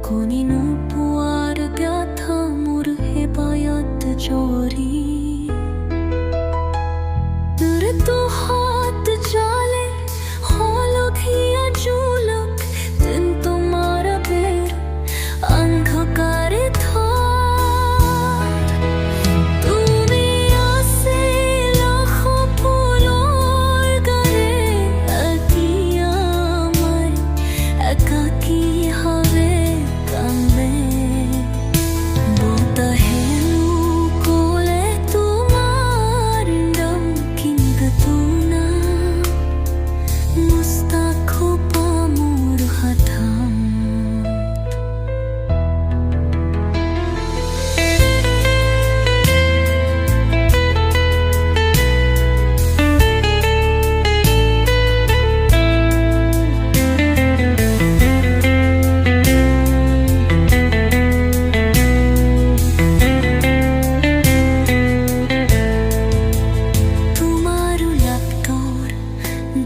কোনিনো পোৱাৰ ব্যথা মোৰ হেবায়ত জৰি তো হাত জালে হলঘিয়া জুলক দিন তোমাৰ বেৰ অন্ধকাৰে থাৰ তুমি আসে লাখো ফুলৰ গাৰে আকিয়া আমাৰ একাকী হবে কান্দে বতাহে কোলে তোমাৰ নাম কিন্তু না মুস্তাখো পামুৰ হাথাম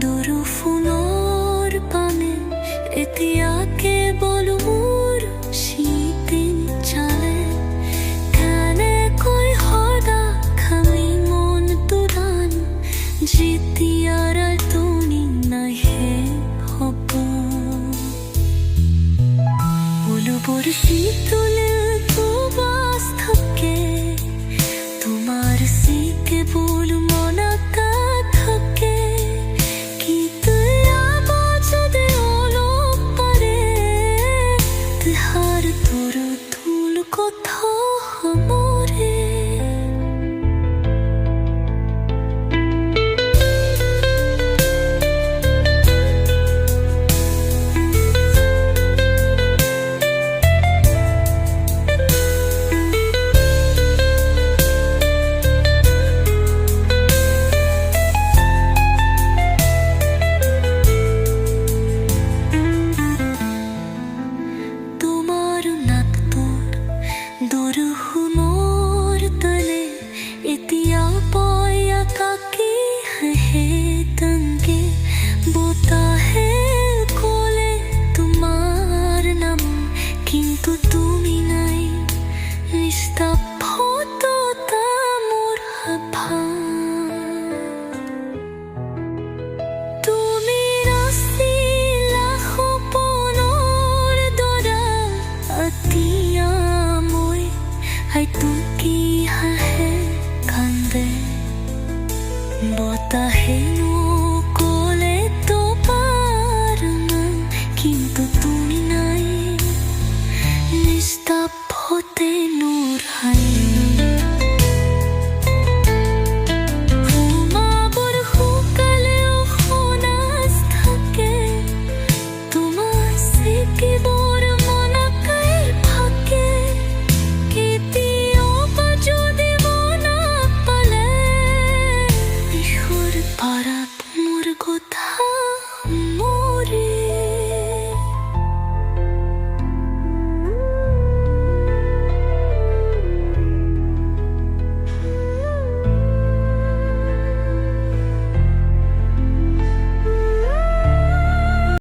দুৰুফুলৰ পানে এতিয়া কেৱল মোৰ শীতিন চালে কেনেকৈ সদা খালি মনটো দান যেতিয়াৰ তুমি নাহে হ'ব উলুবৰ শীতলে সুবাস থাকে তোমাৰ সি কেৱল মনকা থাকে হাৰ তোৰ ধুল কথা মৰে দুৰুহুমৰ তলে এতিয়া পয়া কাকি হে তংগে বতাহে কোলে তোমাৰ নাম কিন্তু তুমি নাই নিস্তব্ধতা মোৰ হাফা তুমি নাছিলা সপোনৰ দৰা এতিয়া হাই তুকি হাহে কান্দে বতাহে কোলে তোমাৰ নাম কিন্তু তুমি নাই নিস্তব্ধতে নূৰ হাই ঘুমাবৰ শুকালেও সোনাজ থাকে তোমাৰ চিকিব